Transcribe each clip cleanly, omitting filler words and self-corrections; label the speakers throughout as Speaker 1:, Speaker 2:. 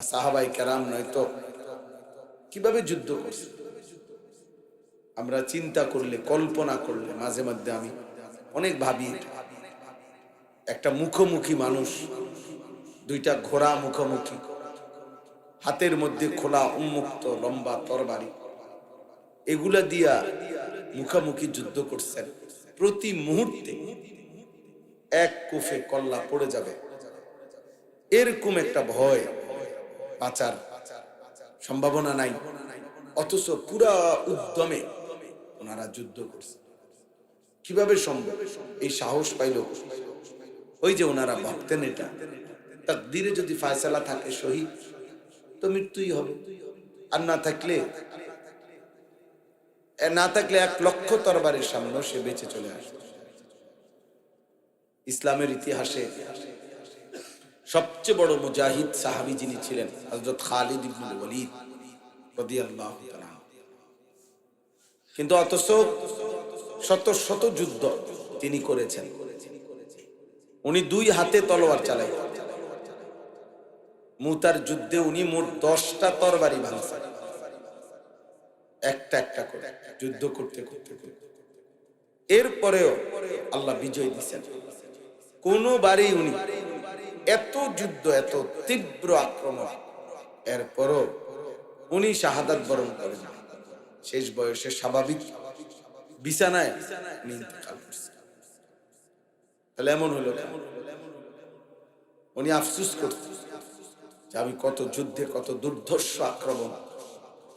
Speaker 1: সাহাবাই কেরাম নয়তো কিভাবে যুদ্ধ করছে আমরা চিন্তা করলে, কল্পনা করলে মাঝে মধ্যে আমি অনেক ভাবি। একটা মুখোমুখি মানুষ, দুইটা ঘোড়া মুখোমুখি, হাতের মধ্যে খোলা উন্মুক্ত লম্বা তরবারি, এগুলা দিয়া মুখোমুখি যুদ্ধ করছেন। প্রতি মুহূর্তে এক কুফে কল্লা পড়ে যাবে, এরকম একটা ভয়, বাঁচার সম্ভাবনা নাই। অথচ পুরা উদ্যমে ওনারা যুদ্ধ করছে। কিভাবে সম্ভব? এই সাহস পাইল ওই যে ওনারা ভাবতেন এটা তাকদীরে যদি ফয়সালা থাকে শহীদ তো মৃত্যুই হবে, আর না থাকলে 1,00,000 তরবারের সামনে সে বেঁচে চলে আসবে। ইসলামের ইতিহাসে সবচেয়ে বড় মুজাহিদ সাহাবী যিনি ছিলেন হযরত খালিদ ইবনে ওয়ালিদ রাদিয়াল্লাহু তাআলা। কিন্তু অথচ শত শত যুদ্ধ তিনি করেছেন। উনি 2 হাতে তলোয়ার চালাই। মুতার যুদ্ধে উনি মোট 10টা তরবারি ভাঙছেন, একটা একটা করে যুদ্ধ করতে করতে। এরপরেও আল্লাহ বিজয় দিচ্ছেন। কোনবারই উনি এত যুদ্ধ, এত তীব্র আক্রমণ, এরপরও উনি শাহাদাত বরণ করেন। শেষ বয়সে স্বাভাবিক বিছানায় উনি ইন্তেকাল করছেন। তাহলে এমন হলো কেন? উনি আফসোস করতেন যে আমি কত যুদ্ধে, কত দুর্ধর্ষ আক্রমণ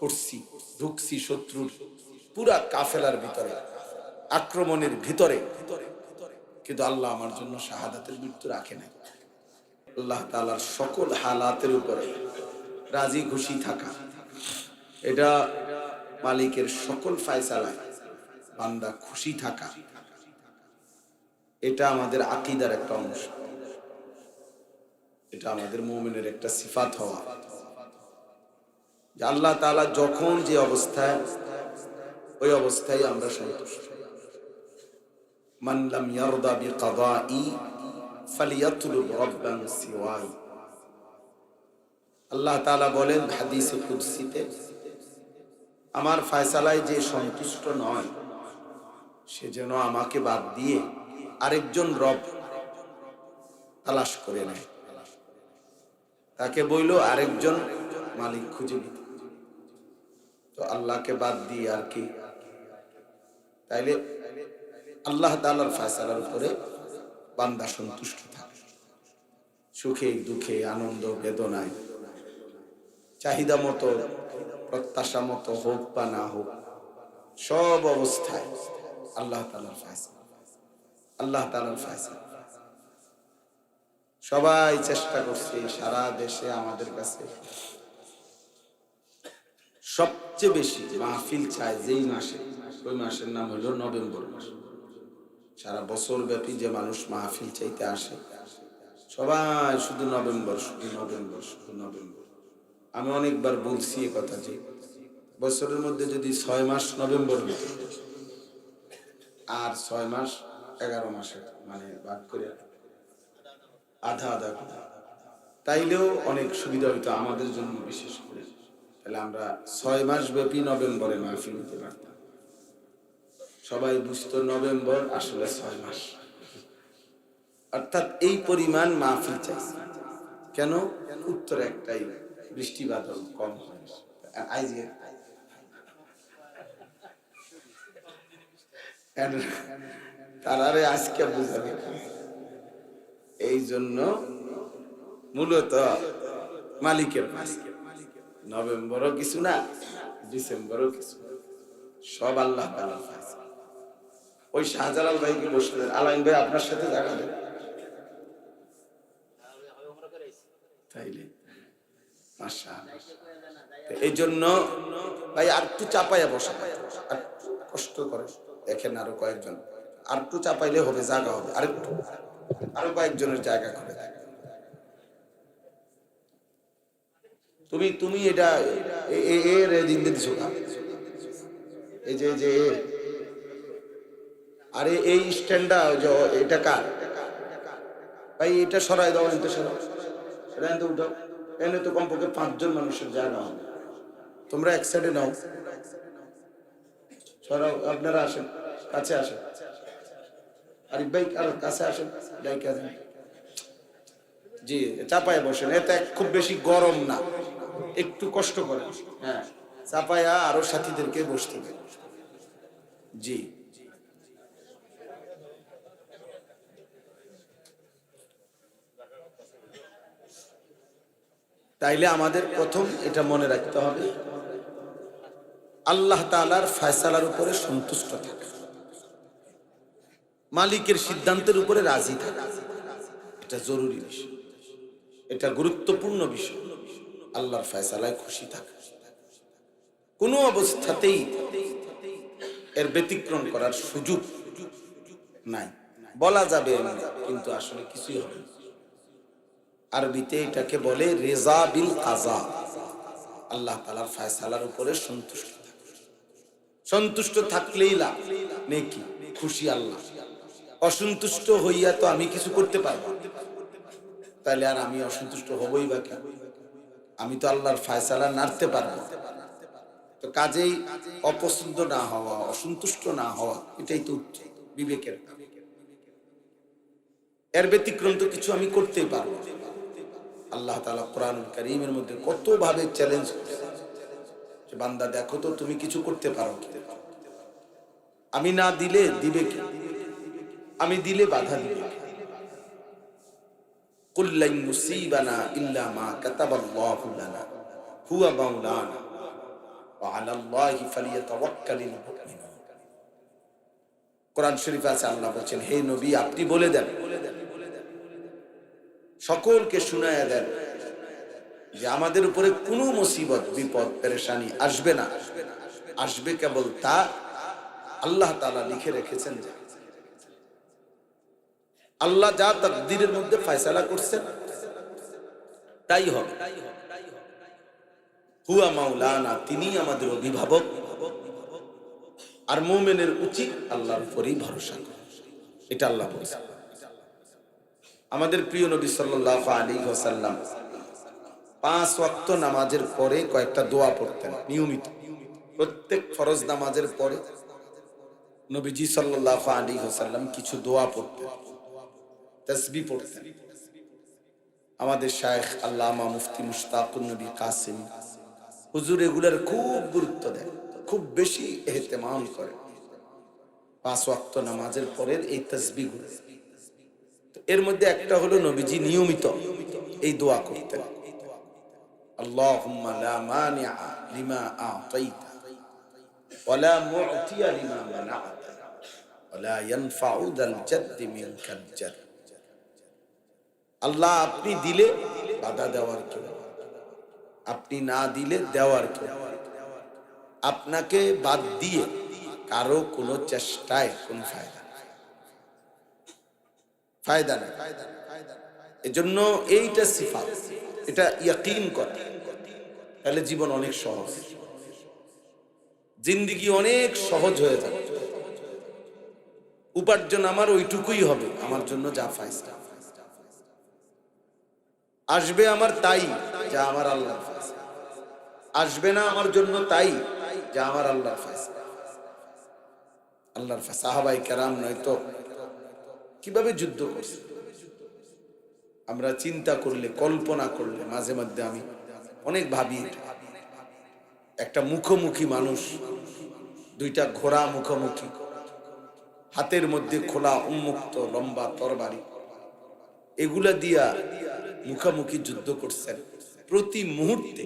Speaker 1: করছি, ঢুকছি শত্রুর পুরা কাফেলার ভিতরে, আক্রমণের ভিতরে, কিন্তু আল্লাহ আমার জন্য শাহাদাতের মৃত্যু রাখে নাই। আল্লাহ তাআলার সকল হালাতের উপরে রাজি খুশি থাকা, এটা মালিকের সকল ফয়সালায় বান্দা খুশি থাকা, এটা আমাদের আকীদার একটা অংশ। এটা আমাদের মুমিনের একটা সিফাত হওয়া, যে আল্লাহ তাআলা যখন যে অবস্থায়, ওই অবস্থায় আমরা সন্তুষ্ট। মান লাম ইয়ারদা বিকাদাই ফালিয়াতলুব রাব্বান সিওয়াই। আল্লাহ তাআলা বলেন হাদিসে কুদসিতে, আমার ফয়সালায় যে সন্তুষ্ট নয় সে যেন আমাকে বাদ দিয়ে আরেকজন রব তালাশ করে নেয়। তাকে বইল আরেকজন মালিক খুঁজে নিতে। তো আল্লাহকে বাদ দিয়ে আর কি? তাইলে আল্লাহ তাআলার ফয়সালার উপরে বান্দা সন্তুষ্ট থাকে, সুখে দুঃখে, আনন্দ বেদনায়, চাহিদা মতো, প্রত্যাশা মতো হোক বা না হোক, সব অবস্থায় আল্লাহ তাআলার ফয়সালা, আল্লাহ তাআলার ফয়সালা। সবাই চেষ্টা করছে, সারা দেশে আমাদের কাছে সবচেয়ে বেশি মাহফিল চায় যেই মাসে, ওই মাসের নাম হলো নভেম্বর মাস। সারা বছর ব্যাপী যে মানুষ মাহফিল চাইতে আসে, সবাই শুধু নভেম্বর, শুধু নভেম্বর, শুধু নভেম্বর। আমি অনেকবার বলছি এ কথা, যে বছরের মধ্যে যদি 6 মাস নভেম্বর হতো আর 6 মাস 11 মাসে মানে ভাগ করে আধা আধা করে, তাইলেও অনেক সুবিধা হইতো আমাদের জন্য বিশেষ করে। তাহলে আমরা 6 মাস ব্যাপী নভেম্বরে মাহফিল দিতে পারতাম। সবাই বুঝতো নভেম্বর আসলে 6 মাস। অর্থাৎ এই পরিমাণ মাহফিল চাইছে কেন? উত্তর একটাই, বৃষ্টি বাদল কম হয়। তারারে আজকে বুঝাবে। এই জন্য মূলত মালিকের নভেম্বরও কিছু না, ডিসেম্বরও কিছু না, সব আল্লাহ তাআলার ফয়সালা। ওই শাহজালাল ভাইকে বসলেন, আলাইন ভাই আপনার সাথে দেখা দেন, তাইলে মাশাআল্লাহ। এই জন্য ভাই আর একটু চাপাইয়া বসা, আর কষ্ট করে দেখেন, আরো কয়েকজন আর একটু চাপাইলে হবে, জায়গা হবে, আরো কয়েকজনের জায়গা করে দেয়। তুমি এটা এর দিন দিছো না, এই যে আরে এই স্ট্যান্ডটা এটা কার ভাই? এটা সরাই দাও, এটা সরাও, এটা উঠাও, এনে তো কমপক্ষে 5 জন মানুষের জায়গা হবে। তোমরা এক সাইডে নাও, সরাও, আপনারা আসেন, কাছে আসেন, আরিফ ভাই আর কাছে আসেন, ডাইকে আসেন। জি, চাপায় বসেন, এতে খুব বেশি গরম না, একটু কষ্ট করে। হ্যাঁ, চাপায়া আরো সাথীদেরকে বসতে হবে। জি, তাইলে আমাদের প্রথম এটা মনে রাখতে হবে, আল্লাহ তাআলার ফয়সালার উপরে সন্তুষ্ট থাকা, মালিকের সিদ্ধান্তের উপরে রাজি থাকা, এটা জরুরি বিষয়, এটা গুরুত্বপূর্ণ বিষয়। আল্লাহর ফয়সালায় খুশি থাকা, কোনো অবস্থাতেই এর ব্যতিক্রম করার সুযোগ নাই। বলা যাবে কিন্তু আসলে কিছুই হবে না। আরবিতে এটাকে বলে রেজা বিল কাজা, আল্লাহ তাআলার ফয়সালার উপরে সন্তুষ্ট থাকা। সন্তুষ্ট থাকলেই লাভ, নেকি, খুশি আল্লাহ। অসন্তুষ্ট হইয়া তো আমি কিছু করতে পারবো, তাহলে আর আমি অসন্তুষ্ট হবই বা কেন? আমি তো আল্লাহর ফয়সালা নাড়তে পারবো। তো কাজেই অপছন্দ না হওয়া, অসন্তুষ্ট না হওয়া, এটাই তো বিবেকের। এর ব্যতিক্রম তো কিছু আমি করতেই পারবো। আল্লাহ তাআলা কোরআনুল কারীমের মধ্যে কত ভাবে চ্যালেঞ্জ করেছে যে বান্দা দেখো তো তুমি কিছু করতে পারো কি? আমি না দিলে দিবে কে? আমি দিলে বাধা দিবে কে? কুল লান মুসিবানা ইল্লা মা কাতাবাল্লাহু লানা হুয়া মাওলানা ওয়া আলাল্লাহি ফালিয়াতাওয়াক্কালিল মুমিনুন। কোরআন শরীফে আছে, আল্লাহ বলেন, হে নবী আপনি বলে দেন, সকলকে শুনায়া দেন যে আমাদের উপরে কোনো মুসিবত, বিপদ, পেরেশানি আসবে না। আসবে কেবল তা আল্লাহ তাআলা লিখে রেখেছেন। যে আল্লাহ যা তাকদীরের মধ্যে ফয়সালা করছেন তাই হবে। হুয়া মাওলানা, তিনি আমাদের অভিভাবক। আর মুমিনের উচিত আল্লাহর উপরেই ভরসা করা, এটা আল্লাহ বলেছেন। আমাদের প্রিয় নবী সাল্লাল্লাহু আলাইহি ওয়াসাল্লাম 5 ওয়াক্ত নামাজের পরে কয়েকটা দোয়া পড়তেন নিয়মিত। প্রত্যেক ফরজ নামাজের পরে নবীজি সাল্লাল্লাহু আলাইহি ওয়াসাল্লাম কিছু দোয়া পড়তেন, তাসবিহ পড়তেন। আমাদের শায়েখ আল্লামা মুফতি মুশতাকুন নবী কাসিম হুজুর এগুলার খুব গুরুত্ব দেন, খুব বেশি ইহতেমাম করেন 5 ওয়াক্ত নামাজের পরের এই তাসবিহগুলো। এর মধ্যে একটা হলো নবীজি নিয়মিত এই দোয়া করতেন, আল্লাহুম্মা লা মানিআ লিমা আ'তাইতা ওয়া লা মু'তিয়া লিমা মানা'তা ওয়া লা ইয়ানফা'ু যাল জাদ্দি মিনকাল জাদ। আল্লাহ আপনি দিলে বাধা দেওয়ার কেউ, আপনি না দিলে দেওয়ার কেউ, আপনাকে বাদ দিয়ে কারো কোনো চেষ্টায় কোনো ফায়দা নেই। এজন্য এইটা সিফাত, এটা ইয়াকিন করা, তাহলে জীবন অনেক সহজ, জিন্দেগি অনেক সহজ হয়ে যাবে। উপার্জন আমার ওইটুকুই হবে, আমার জন্য যা ফায়সা আসবে আমার তাই যা আমার আল্লাহর ফায়সা, আসবে না আমার জন্য তাই যা আমার আল্লাহর ফায়সা। আল্লাহর ফায়সা। সাহাবায়ে কেরাম নয়তো কিভাবে যুদ্ধ করছে আমরা চিন্তা করলে, কল্পনা করলে মাঝে মধ্যে আমি অনেক ভাবি। একটা মুখোমুখি মানুষ, দুইটা ঘোড়া মুখোমুখি, হাতের মধ্যে খোলা উন্মুক্ত লম্বা তরবারি, এগুলা দিয়া মুখোমুখি যুদ্ধ করছেন। প্রতি মুহূর্তে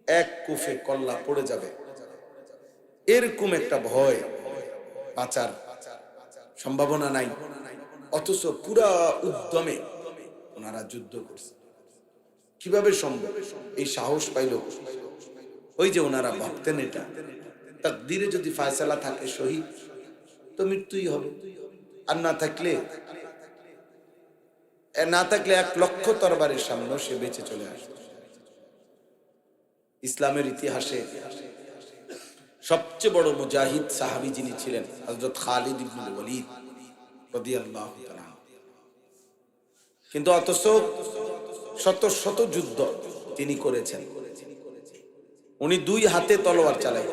Speaker 1: এক কুফে কল্লা পড়ে যাবে, এরকম একটা ভয়, বাঁচার সম্ভাবনা নাই। অথচ পুরা উদ্যমে ওনারা যুদ্ধ করছে। কিভাবে সম্ভব? এই সাহস পাইল ওই যে ওনারা ভাবতেন এটা তাকদীরে যদি ফয়সালা থাকে শহীদ তো মৃত্যুই হবে, আর না থাকলে 1 লক্ষ তরবারের সামনেও সে বেঁচে চলে আসবে। ইসলামের ইতিহাসে সবচেয়ে বড় মুজাহিদ সাহাবী যিনি ছিলেন হযরত খালিদ ইবনে ওয়ালিদ রাদিয়াল্লাহু তাআলা। কিন্তু অথচ শত শত যুদ্ধ তিনি করেছেন। উনি 2 হাতে তলোয়ার চালাই।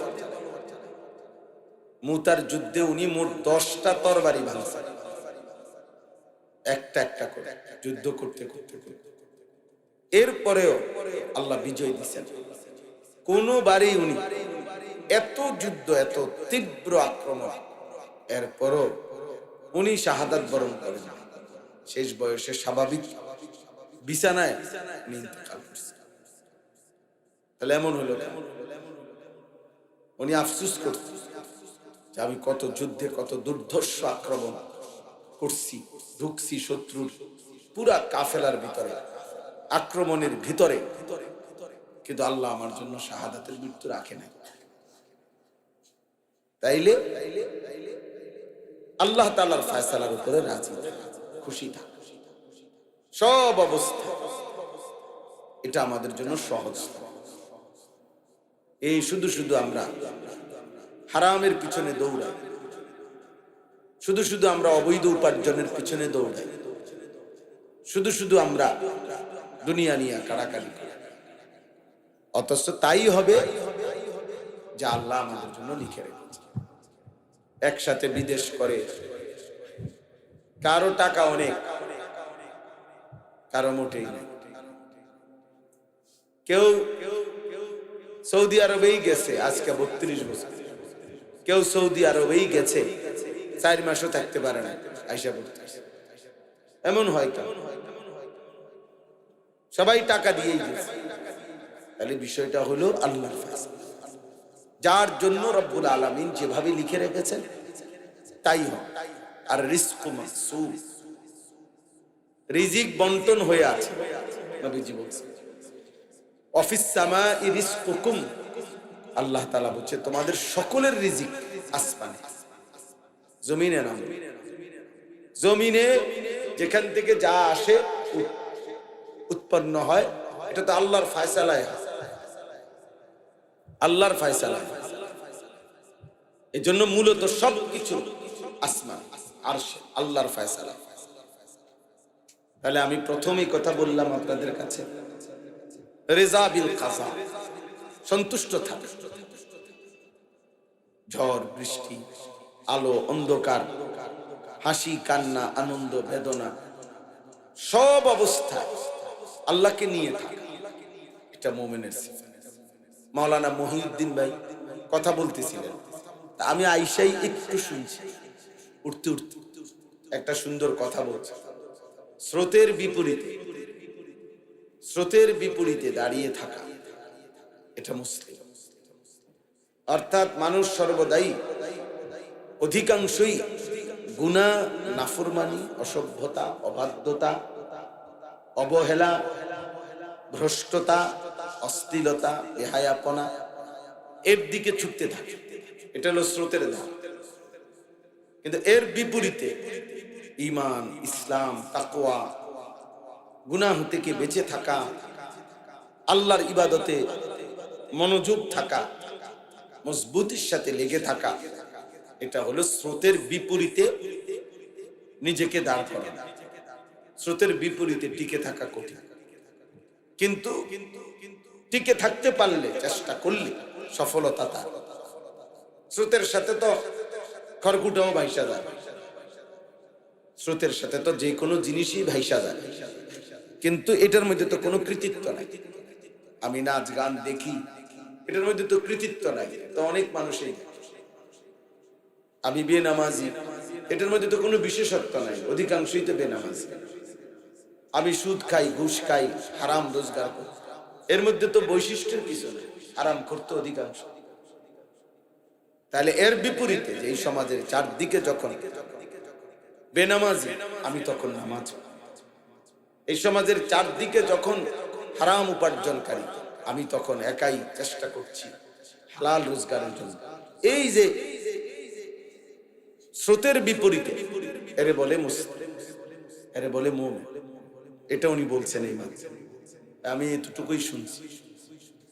Speaker 1: মুতার যুদ্ধে উনি মোট 10টা তরবারি ভাঙছেন, একটা একটা করে যুদ্ধ করতে করতে। এরপরেও আল্লাহ বিজয় দিচ্ছেন। কোনবারই উনি এত যুদ্ধ, এত তীব্র আক্রমণ, এরপরও উনি শাহাদাত বরণ করেন। শেষ বয়সে স্বাভাবিক বিছানায় উনি ইন্তেকাল করছেন। তাহলে এমন হলো কেন? উনি আফসোস করছেন যে আমি কত যুদ্ধে, কত দুর্ধর্ষ আক্রমণ করছি, ঢুকছি শত্রুর পুরা কাফেলার ভিতরে, আক্রমণের ভিতরে, কিন্তু আল্লাহ আমার জন্য শাহাদাতের মৃত্যু রাখে নাই। তাইলে আল্লাহ তাআলার ফয়সালার উপরে রাজি, খুশি থাক সব অবস্থা। এটা আমাদের জন্য সহজ। এই শুধু শুধু আমরা হারামের পিছনে দৌড়াই, শুধু শুধু আমরা অবৈধ উপার্জনের পিছনে দৌড়াই, শুধু শুধু আমরা দুনিয়া নিয়ে কাড়াকাড়ি করি, অথচ তাই হবে যা আল্লাহ আমাদের জন্য লিখে রেখেছে। একসাথে বিদেশ করে, কারো টাকা অনেক, কারো মোটেই নেই। কেউ সৌদি আরবেই গেছে আজকে 32 বছর, কেউ সৌদি আরবেই গেছে 4 মাসও থাকতে পারে না, আইসা পড়তে। এমন হয় কেন? সবাই টাকা দিয়েই গেছে। তাহলে বিষয়টা হলো আল্লাহর ফয়সালা, যার জন্য রব্বুল আলামিন যেভাবে লিখে রেখেছেন তাই হয়। আর রিজকু মাকসুম, রিজিক বন্টন হয়ে আছে। নবীজি বলছেন অফিস সামাই রিজকুকুম, আল্লাহ তাআলা বলছে তোমাদের সকলের রিজিক আসমানে, জমিনে না। জমিনে যেখান থেকে যা আসে, উৎপন্ন হয়, এটা তো আল্লাহর ফয়সালায়, আল্লাহর ফয়সালায়। এই জন্য মূলত সবকিছু আসমান, আরশে, আল্লাহর ফয়সালা। তাহলে আমি প্রথমেই কথা বললাম আপনাদের কাছে, রিজা বিল কাজা, সন্তুষ্ট থাকা। ঝড় বৃষ্টি, আলো অন্ধকার, হাসি কান্না, আনন্দ বেদনা, সব অবস্থায় আল্লাহকে নিয়ে থাকা, এটা মুমিনের সিফাত। মাওলানা মহিউদ্দিন ভাই কথা বলতেছিলেন, আমি আইসাই একটু শুনছি, উঠতে উঠতে একটা সুন্দর কথা বলছে। স্রোতের বিপরীতে, স্রোতের বিপরীতে দাঁড়িয়ে থাকা, এটা মুসলিম। অর্থাৎ মানুষ সর্বদাই, অধিকাংশই গুনাহ, নাফরমানি, অসভ্যতা, অবাধ্যতা, অবহেলা, ভ্রষ্টতা, অশ্লীলতা, বেহায়াপনা, এর দিকে ছুটতে থাকে। এটা হলো স্রোতের ধারা। কিন্তু এর বিপরীতে ঈমান, ইসলাম, তাকওয়া, গুনাহ থেকে বেঁচে থাকা, আল্লাহর ইবাদতে মনোযোগ থাকা, মজবুতির সাথে লেগে থাকা, এটা হলো স্রোতের বিপরীতে নিজেকে দাঁড় করানো। স্রোতের বিপরীতে টিকে থাকা কঠিন, কিন্তু টিকে থাকতে পারলে, চেষ্টা করলে সফলতা তার। স্রোতের সাথে তো খড়কুটাও ভাইসা যায়, স্রোতের সাথে তো যে কোনো জিনিসই ভাইসা যায়, কিন্তু এটার মধ্যে তো কোনো কৃতিত্ব নাই। আমি নাচ গান দেখি, এটার মধ্যে তো কৃতিত্ব নাই, তো অনেক মানুষই। আমি বেনামাজি, এটার মধ্যে তো কোনো বিশেষত্ব নাই, অধিকাংশই তো বেনামাজি। আমি সুদ খাই, ঘুষ খাই, হারাম রোজগার করি, এর মধ্যে তো বৈশিষ্ট্যের কিছু নেই, হারাম করতে অধিকাংশ। তাহলে এর বিপরীতে যে এই সমাজের চারদিকে যখন বেনামাজি, আমি তখন নামাজ। এই সমাজের চারদিকে যখন হারাম উপার্জনকারী, আমি তখন একাই চেষ্টা করছি হালাল রোজগারের জন্য। এই যে স্রোতের বিপরীতে, এরে বলে মুসলিম, এরে বলে মুমিন। এটা উনি বলছেন এই মাঝে, আমি এতটুকুই শুনছি।